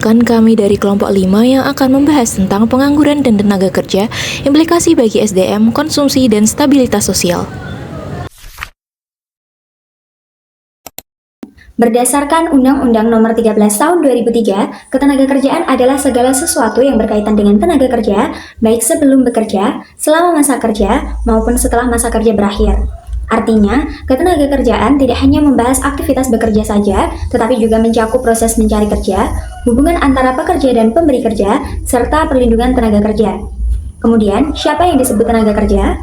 perkenalkan kami dari kelompok 5 yang akan membahas tentang pengangguran dan tenaga kerja, implikasi bagi SDM, konsumsi, dan stabilitas sosial. Berdasarkan Undang-Undang Nomor 13 Tahun 2003, ketenagakerjaan adalah segala sesuatu yang berkaitan dengan tenaga kerja, baik sebelum bekerja, selama masa kerja, maupun setelah masa kerja berakhir. Artinya, ketenagakerjaan tidak hanya membahas aktivitas bekerja saja, tetapi juga mencakup proses mencari kerja, hubungan antara pekerja dan pemberi kerja, serta perlindungan tenaga kerja. Kemudian, siapa yang disebut tenaga kerja?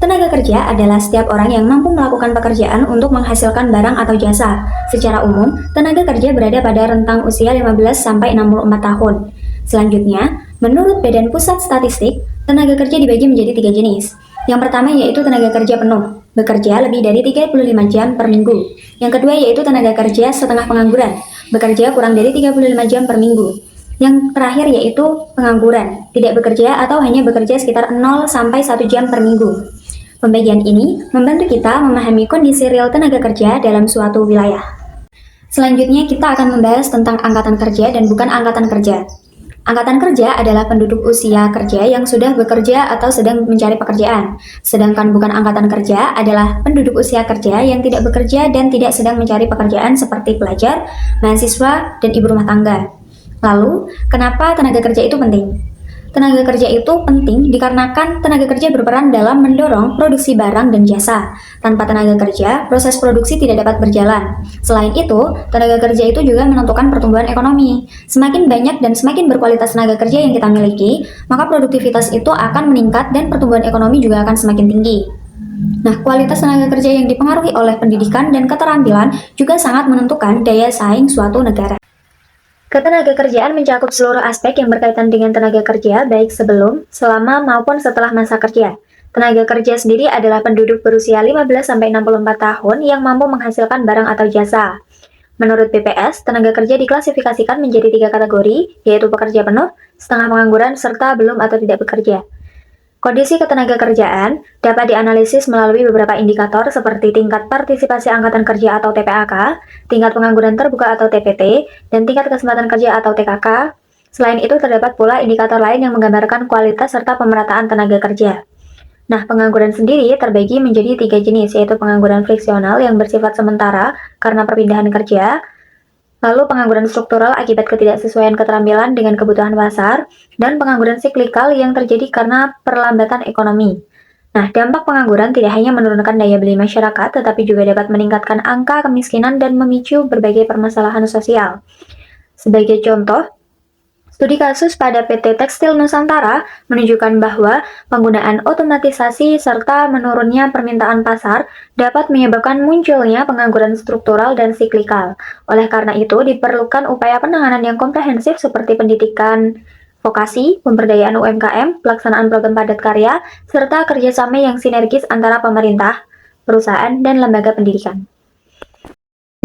Tenaga kerja adalah setiap orang yang mampu melakukan pekerjaan untuk menghasilkan barang atau jasa. Secara umum, tenaga kerja berada pada rentang usia 15-64 tahun. Selanjutnya, menurut Badan Pusat Statistik, tenaga kerja dibagi menjadi 3 jenis. Yang pertama yaitu tenaga kerja penuh, bekerja lebih dari 35 jam per minggu. Yang kedua yaitu tenaga kerja setengah pengangguran, bekerja kurang dari 35 jam per minggu. Yang terakhir yaitu pengangguran, tidak bekerja atau hanya bekerja sekitar 0-1 jam per minggu. Pembagian ini membantu kita memahami kondisi real tenaga kerja dalam suatu wilayah. Selanjutnya kita akan membahas tentang angkatan kerja dan bukan angkatan kerja. Angkatan kerja adalah penduduk usia kerja yang sudah bekerja atau sedang mencari pekerjaan. Sedangkan bukan angkatan kerja adalah penduduk usia kerja yang tidak bekerja dan tidak sedang mencari pekerjaan seperti pelajar, mahasiswa, dan ibu rumah tangga. Lalu, kenapa tenaga kerja itu penting? Tenaga kerja itu penting dikarenakan tenaga kerja berperan dalam mendorong produksi barang dan jasa. Tanpa tenaga kerja, proses produksi tidak dapat berjalan. Selain itu, tenaga kerja itu juga menentukan pertumbuhan ekonomi. Semakin banyak dan semakin berkualitas tenaga kerja yang kita miliki, maka produktivitas itu akan meningkat dan pertumbuhan ekonomi juga akan semakin tinggi. Nah, kualitas tenaga kerja yang dipengaruhi oleh pendidikan dan keterampilan juga sangat menentukan daya saing suatu negara. Ketenaga kerjaan mencakup seluruh aspek yang berkaitan dengan tenaga kerja, baik sebelum, selama, maupun setelah masa kerja. Tenaga kerja sendiri adalah penduduk berusia 15-64 tahun yang mampu menghasilkan barang atau jasa. Menurut BPS, tenaga kerja diklasifikasikan menjadi 3 kategori, yaitu pekerja penuh, setengah pengangguran, serta belum atau tidak bekerja. Kondisi ketenaga kerjaan dapat dianalisis melalui beberapa indikator seperti tingkat partisipasi angkatan kerja atau TPAK, tingkat pengangguran terbuka atau TPT, dan tingkat kesempatan kerja atau TKK. Selain itu, terdapat pula indikator lain yang menggambarkan kualitas serta pemerataan tenaga kerja. Nah, pengangguran sendiri terbagi menjadi 3 jenis, yaitu pengangguran friksional yang bersifat sementara karena perpindahan kerja, lalu pengangguran struktural akibat ketidaksesuaian keterampilan dengan kebutuhan pasar, dan pengangguran siklikal yang terjadi karena perlambatan ekonomi. Nah, dampak pengangguran tidak hanya menurunkan daya beli masyarakat, tetapi juga dapat meningkatkan angka kemiskinan dan memicu berbagai permasalahan sosial. Sebagai contoh, studi kasus pada PT Tekstil Nusantara menunjukkan bahwa penggunaan otomatisasi serta menurunnya permintaan pasar dapat menyebabkan munculnya pengangguran struktural dan siklikal. Oleh karena itu, diperlukan upaya penanganan yang komprehensif seperti pendidikan vokasi, pemberdayaan UMKM, pelaksanaan program padat karya, serta kerjasama yang sinergis antara pemerintah, perusahaan, dan lembaga pendidikan.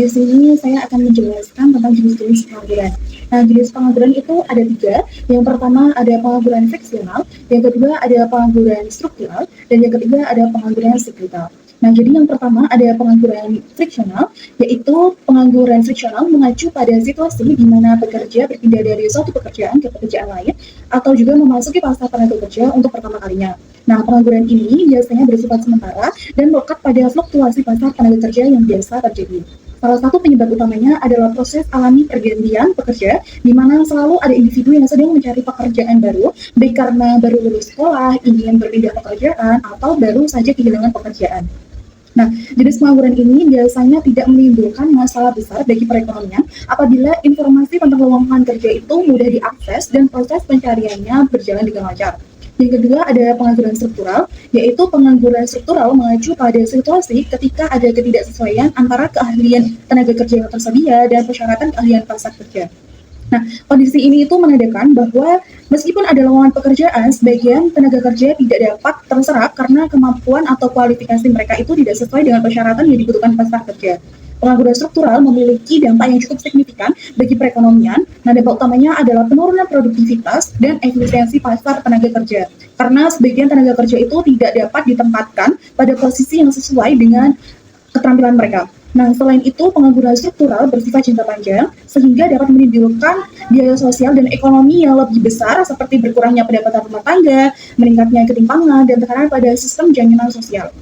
Di sini saya akan menjelaskan tentang jenis-jenis pengangguran. Nah, jenis pengangguran itu ada 3. Yang pertama ada pengangguran friksional, yang kedua ada pengangguran struktural, dan yang ketiga ada pengangguran siklikal. Nah, jadi yang pertama ada pengangguran friksional, yaitu pengangguran friksional mengacu pada situasi di mana pekerja berpindah dari suatu pekerjaan ke pekerjaan lain, atau juga memasuki pasar tenaga kerja untuk pertama kalinya. Nah, pengangguran ini biasanya bersifat sementara dan melekat pada fluktuasi pasar tenaga kerja yang biasa terjadi. Salah satu penyebab utamanya adalah proses alami pergantian pekerja, di mana selalu ada individu yang sedang mencari pekerjaan baru, baik karena baru lulus sekolah, ingin berpindah pekerjaan, atau baru saja kehilangan pekerjaan. Nah, jenis pengangguran ini biasanya tidak menimbulkan masalah besar bagi perekonomian apabila informasi tentang lowongan kerja itu mudah diakses dan proses pencariannya berjalan dengan lancar. Yang kedua ada pengangguran struktural, yaitu pengangguran struktural mengacu pada situasi ketika ada ketidaksesuaian antara keahlian tenaga kerja yang tersedia dan persyaratan keahlian pasar kerja. Nah, kondisi ini itu menandakan bahwa meskipun ada lowongan pekerjaan, sebagian tenaga kerja tidak dapat terserap karena kemampuan atau kualifikasi mereka itu tidak sesuai dengan persyaratan yang dibutuhkan pasar kerja. Pengangguran struktural memiliki dampak yang cukup signifikan bagi perekonomian. Nah, dampak utamanya adalah penurunan produktivitas dan efisiensi pasar tenaga kerja. Karena sebagian tenaga kerja itu tidak dapat ditempatkan pada posisi yang sesuai dengan keterampilan mereka. Nah, selain itu, pengangguran struktural bersifat jangka panjang, sehingga dapat menimbulkan biaya sosial dan ekonomi yang lebih besar, seperti berkurangnya pendapatan rumah tangga, meningkatnya ketimpangan, dan tekanan pada sistem jaminan sosial.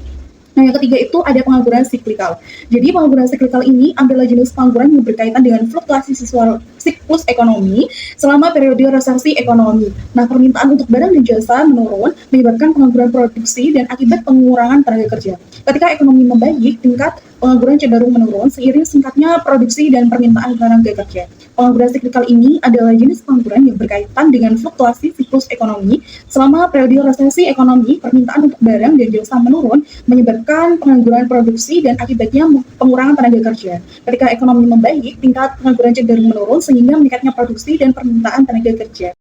Nah, yang ketiga itu ada pengangguran siklikal. Jadi, pengangguran siklikal ini adalah jenis pengangguran yang berkaitan dengan fluktuasi siklus ekonomi selama periode resesi ekonomi. Nah, permintaan untuk barang dan jasa menurun, menyebabkan pengangguran produksi dan akibat pengurangan tenaga kerja. Ketika ekonomi membaik, tingkat pengangguran cenderung menurun seiring singkatnya produksi dan permintaan tenaga kerja. Pengangguran siklikal ini adalah jenis pengangguran yang berkaitan dengan fluktuasi siklus ekonomi selama periode resesi ekonomi, permintaan untuk barang dan jasa menurun, menyebabkan pengangguran produksi dan akibatnya pengurangan tenaga kerja. Ketika ekonomi membaik, tingkat pengangguran cenderung menurun sehingga meningkatnya produksi dan permintaan tenaga kerja.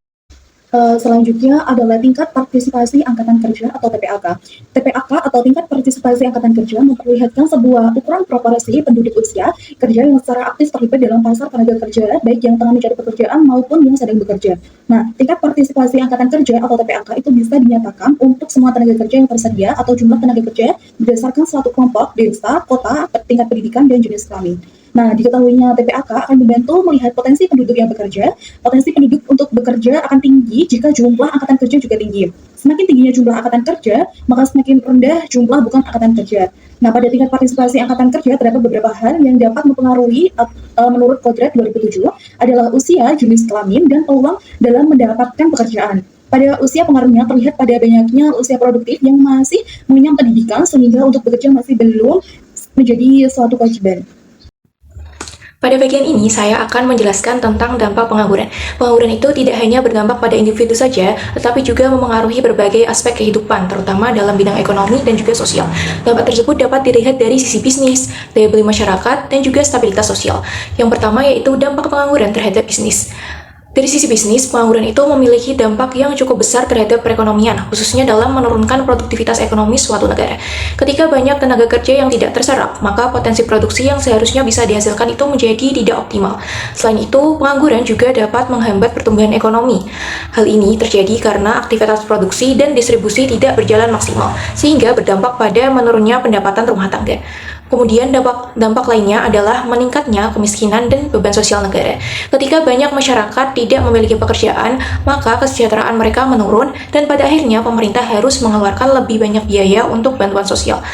Selanjutnya adalah tingkat partisipasi angkatan kerja atau TPAK. TPAK atau tingkat partisipasi angkatan kerja memperlihatkan sebuah ukuran proporsi penduduk usia kerja yang secara aktif terlibat dalam pasar tenaga kerja, baik yang tengah mencari pekerjaan maupun yang sedang bekerja. Nah, tingkat partisipasi angkatan kerja atau TPAK itu bisa dinyatakan untuk semua tenaga kerja yang tersedia atau jumlah tenaga kerja berdasarkan suatu kelompok, desa, kota, tingkat pendidikan, dan jenis kelamin. Nah, diketahuinya TPAK akan membantu melihat potensi penduduk yang bekerja. Potensi penduduk untuk bekerja akan tinggi jika jumlah angkatan kerja juga tinggi. Semakin tingginya jumlah angkatan kerja, maka semakin rendah jumlah bukan angkatan kerja. Nah, pada tingkat partisipasi angkatan kerja terdapat beberapa hal yang dapat mempengaruhi menurut Kodrat 2007 adalah usia, jenis kelamin, dan peluang dalam mendapatkan pekerjaan. Pada usia pengaruhnya terlihat pada banyaknya usia produktif yang masih mengenyam pendidikan sehingga untuk bekerja masih belum menjadi suatu kewajiban. Pada bagian ini, saya akan menjelaskan tentang dampak pengangguran. Pengangguran itu tidak hanya berdampak pada individu saja, tetapi juga memengaruhi berbagai aspek kehidupan, terutama dalam bidang ekonomi dan juga sosial. Dampak tersebut dapat dilihat dari sisi bisnis, daya beli masyarakat, dan juga stabilitas sosial. Yang pertama yaitu dampak pengangguran terhadap bisnis. Dari sisi bisnis, pengangguran itu memiliki dampak yang cukup besar terhadap perekonomian, khususnya dalam menurunkan produktivitas ekonomi suatu negara. Ketika banyak tenaga kerja yang tidak terserap, maka potensi produksi yang seharusnya bisa dihasilkan itu menjadi tidak optimal. Selain itu, pengangguran juga dapat menghambat pertumbuhan ekonomi. Hal ini terjadi karena aktivitas produksi dan distribusi tidak berjalan maksimal, sehingga berdampak pada menurunnya pendapatan rumah tangga. Kemudian dampak lainnya adalah meningkatnya kemiskinan dan beban sosial negara. Ketika banyak masyarakat tidak memiliki pekerjaan, maka kesejahteraan mereka menurun dan pada akhirnya pemerintah harus mengeluarkan lebih banyak biaya untuk bantuan sosial.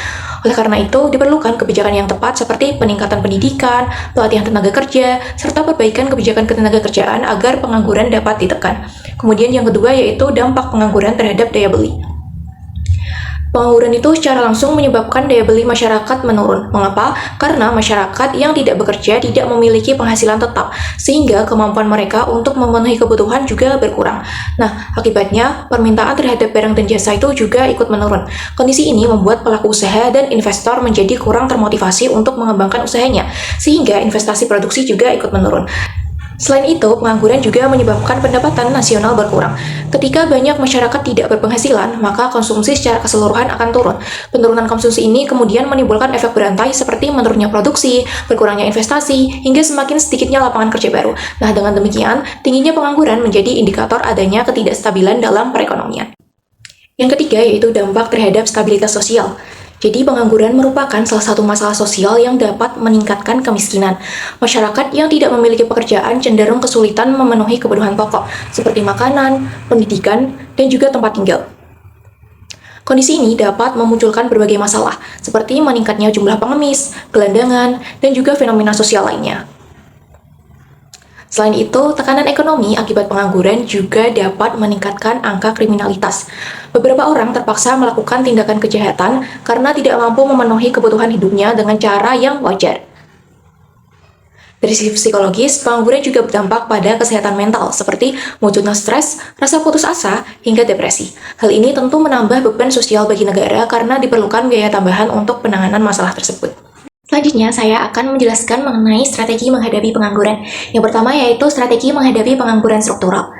Oleh karena itu, diperlukan kebijakan yang tepat seperti peningkatan pendidikan, pelatihan tenaga kerja, serta perbaikan kebijakan ketenagakerjaan agar pengangguran dapat ditekan. Kemudian yang kedua yaitu dampak pengangguran terhadap daya beli. Pengangguran itu secara langsung menyebabkan daya beli masyarakat menurun. Mengapa? Karena masyarakat yang tidak bekerja tidak memiliki penghasilan tetap, sehingga kemampuan mereka untuk memenuhi kebutuhan juga berkurang. Nah, akibatnya permintaan terhadap barang dan jasa itu juga ikut menurun. Kondisi ini membuat pelaku usaha dan investor menjadi kurang termotivasi untuk mengembangkan usahanya, sehingga investasi produksi juga ikut menurun. Selain itu, pengangguran juga menyebabkan pendapatan nasional berkurang. Ketika banyak masyarakat tidak berpenghasilan, maka konsumsi secara keseluruhan akan turun. Penurunan konsumsi ini kemudian menimbulkan efek berantai seperti menurunnya produksi, berkurangnya investasi, hingga semakin sedikitnya lapangan kerja baru. Nah, dengan demikian, tingginya pengangguran menjadi indikator adanya ketidakstabilan dalam perekonomian. Yang ketiga yaitu dampak terhadap stabilitas sosial. Jadi pengangguran merupakan salah satu masalah sosial yang dapat meningkatkan kemiskinan. Masyarakat yang tidak memiliki pekerjaan cenderung kesulitan memenuhi kebutuhan pokok, seperti makanan, pendidikan, dan juga tempat tinggal. Kondisi ini dapat memunculkan berbagai masalah, seperti meningkatnya jumlah pengemis, gelandangan, dan juga fenomena sosial lainnya. Selain itu, tekanan ekonomi akibat pengangguran juga dapat meningkatkan angka kriminalitas. Beberapa orang terpaksa melakukan tindakan kejahatan karena tidak mampu memenuhi kebutuhan hidupnya dengan cara yang wajar. Dari sisi psikologis, pengangguran juga berdampak pada kesehatan mental, seperti munculnya stres, rasa putus asa, hingga depresi. Hal ini tentu menambah beban sosial bagi negara karena diperlukan biaya tambahan untuk penanganan masalah tersebut. Selanjutnya, saya akan menjelaskan mengenai strategi menghadapi pengangguran. Yang pertama yaitu strategi menghadapi pengangguran struktural.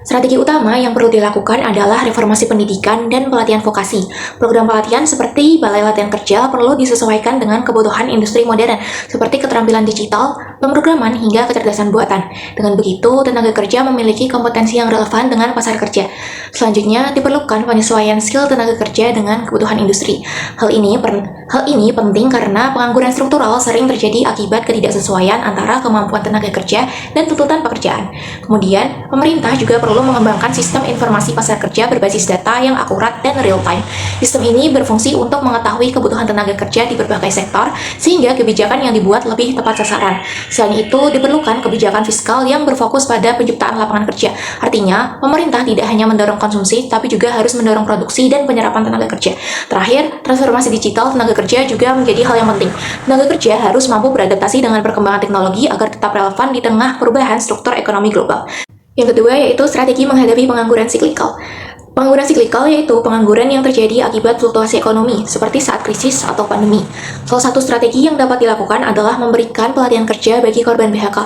Strategi utama yang perlu dilakukan adalah reformasi pendidikan dan pelatihan vokasi. Program pelatihan seperti Balai Latihan Kerja perlu disesuaikan dengan kebutuhan industri modern, seperti keterampilan digital, pemrograman, hingga kecerdasan buatan. Dengan begitu, tenaga kerja memiliki kompetensi yang relevan dengan pasar kerja. Selanjutnya, diperlukan penyesuaian skill tenaga kerja dengan kebutuhan industri. Hal ini penting karena pengangguran struktural sering terjadi akibat ketidaksesuaian antara kemampuan tenaga kerja dan tuntutan pekerjaan. Kemudian, pemerintah juga perlu mengembangkan sistem informasi pasar kerja berbasis data yang akurat dan real-time. Sistem ini berfungsi untuk mengetahui kebutuhan tenaga kerja di berbagai sektor, sehingga kebijakan yang dibuat lebih tepat sasaran. Selain itu, diperlukan kebijakan fiskal yang berfokus pada penciptaan lapangan kerja. Artinya, pemerintah tidak hanya mendorong konsumsi, tapi juga harus mendorong produksi dan penyerapan tenaga kerja. Terakhir, transformasi digital tenaga kerja juga menjadi hal yang penting. Tenaga kerja harus mampu beradaptasi dengan perkembangan teknologi agar tetap relevan di tengah perubahan struktur ekonomi global. Yang kedua yaitu strategi menghadapi pengangguran siklikal. Pengangguran siklikal yaitu pengangguran yang terjadi akibat fluktuasi ekonomi, seperti saat krisis atau pandemi. Salah satu strategi yang dapat dilakukan adalah memberikan pelatihan kerja bagi korban PHK.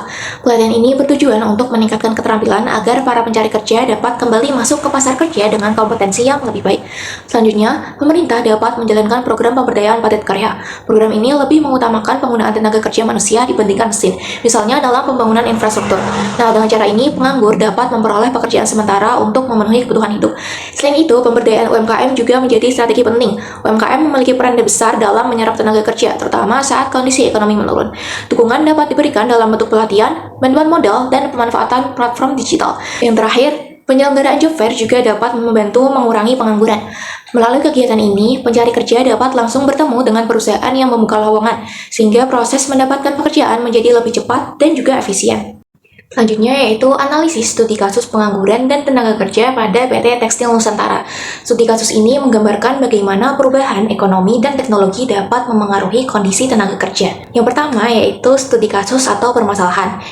Pelatihan ini bertujuan untuk meningkatkan keterampilan agar para pencari kerja dapat kembali masuk ke pasar kerja dengan kompetensi yang lebih baik. Selanjutnya, pemerintah dapat menjalankan program pemberdayaan padat karya. Program ini lebih mengutamakan penggunaan tenaga kerja manusia dibandingkan mesin, misalnya dalam pembangunan infrastruktur. Nah, dengan cara ini, penganggur dapat memperoleh pekerjaan sementara untuk memenuhi kebutuhan hidup. Selain itu, pemberdayaan UMKM juga menjadi strategi penting. UMKM memiliki peran besar dalam menyerap tenaga kerja, terutama saat kondisi ekonomi menurun. Dukungan dapat diberikan dalam bentuk pelatihan, bantuan modal, dan pemanfaatan platform digital. Yang terakhir, penyelenggaraan job fair juga dapat membantu mengurangi pengangguran. Melalui kegiatan ini, pencari kerja dapat langsung bertemu dengan perusahaan yang membuka lowongan, sehingga proses mendapatkan pekerjaan menjadi lebih cepat dan juga efisien. Selanjutnya yaitu analisis studi kasus pengangguran dan tenaga kerja pada PT Tekstil Nusantara. Studi kasus ini menggambarkan bagaimana perubahan ekonomi dan teknologi dapat memengaruhi kondisi tenaga kerja. Yang pertama yaitu studi kasus atau permasalahan.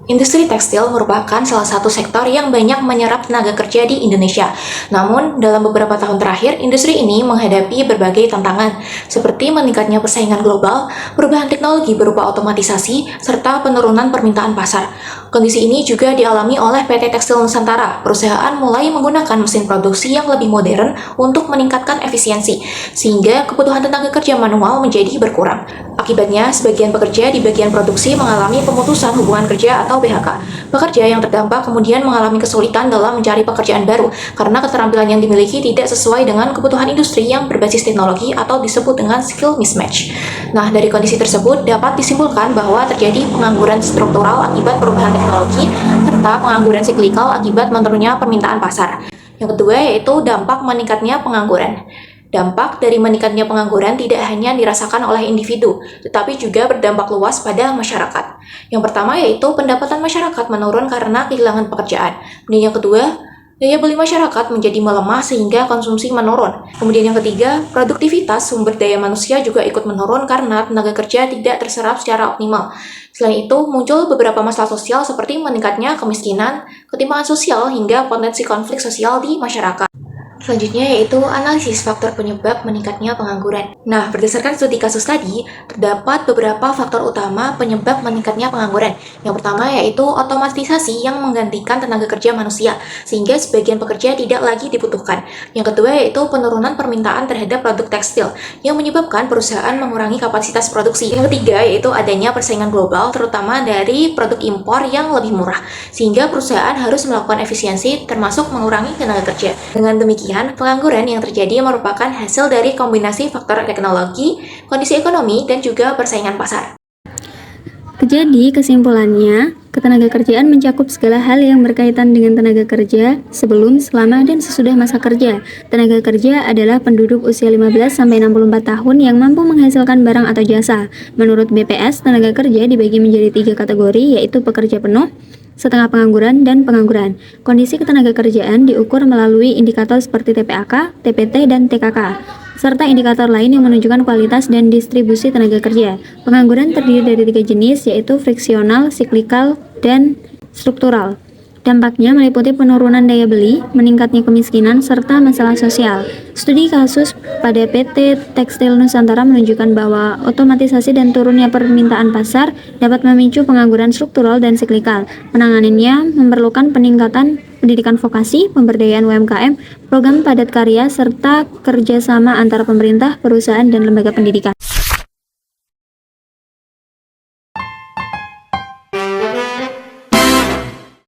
Industri tekstil merupakan salah satu sektor yang banyak menyerap tenaga kerja di Indonesia. Namun, dalam beberapa tahun terakhir, industri ini menghadapi berbagai tantangan, seperti meningkatnya persaingan global, perubahan teknologi berupa otomatisasi, serta penurunan permintaan pasar. Kondisi ini juga dialami oleh PT Tekstil Nusantara. Perusahaan mulai menggunakan mesin produksi yang lebih modern untuk meningkatkan efisiensi, sehingga kebutuhan tenaga kerja manual menjadi berkurang. Akibatnya, sebagian pekerja di bagian produksi mengalami pemutusan hubungan kerja atau PHK. Pekerja yang terdampak kemudian mengalami kesulitan dalam mencari pekerjaan baru karena keterampilan yang dimiliki tidak sesuai dengan kebutuhan industri yang berbasis teknologi atau disebut dengan skill mismatch. Nah, dari kondisi tersebut dapat disimpulkan bahwa terjadi pengangguran struktural akibat perubahan teknologi serta pengangguran siklikal akibat menurunnya permintaan pasar. Yang kedua yaitu dampak meningkatnya pengangguran. Dampak dari meningkatnya pengangguran tidak hanya dirasakan oleh individu, tetapi juga berdampak luas pada masyarakat. Yang pertama yaitu pendapatan masyarakat menurun karena kehilangan pekerjaan. Dan yang kedua, daya beli masyarakat menjadi melemah sehingga konsumsi menurun. Kemudian yang ketiga, produktivitas sumber daya manusia juga ikut menurun karena tenaga kerja tidak terserap secara optimal. Selain itu, muncul beberapa masalah sosial seperti meningkatnya kemiskinan, ketimpangan sosial, hingga potensi konflik sosial di masyarakat. Selanjutnya yaitu analisis faktor penyebab meningkatnya pengangguran. Nah, berdasarkan studi kasus tadi, terdapat beberapa faktor utama penyebab meningkatnya pengangguran. Yang pertama yaitu otomatisasi yang menggantikan tenaga kerja manusia, sehingga sebagian pekerja tidak lagi dibutuhkan. Yang kedua yaitu penurunan permintaan terhadap produk tekstil, yang menyebabkan perusahaan mengurangi kapasitas produksi. Yang ketiga yaitu adanya persaingan global, terutama dari produk impor yang lebih murah, sehingga perusahaan harus melakukan efisiensi termasuk mengurangi tenaga kerja. Dengan demikian, pengangguran yang terjadi merupakan hasil dari kombinasi faktor teknologi, kondisi ekonomi, dan juga persaingan pasar. Jadi, kesimpulannya, ketenaga kerjaan mencakup segala hal yang berkaitan dengan tenaga kerja sebelum, selama, dan sesudah masa kerja. Tenaga kerja adalah penduduk usia 15-64 tahun yang mampu menghasilkan barang atau jasa. Menurut BPS, tenaga kerja dibagi menjadi 3 kategori, yaitu pekerja penuh, setengah pengangguran, dan pengangguran. Kondisi ketenaga kerjaan diukur melalui indikator seperti TPAK, TPT, dan TKK, serta indikator lain yang menunjukkan kualitas dan distribusi tenaga kerja. Pengangguran terdiri dari 3 jenis, yaitu friksional, siklikal, dan struktural. Dampaknya meliputi penurunan daya beli, meningkatnya kemiskinan, serta masalah sosial. Studi kasus pada PT Tekstil Nusantara menunjukkan bahwa otomatisasi dan turunnya permintaan pasar dapat memicu pengangguran struktural dan siklikal. Penanganannya memerlukan peningkatan pendidikan vokasi, pemberdayaan UMKM, program padat karya, serta kerjasama antara pemerintah, perusahaan, dan lembaga pendidikan.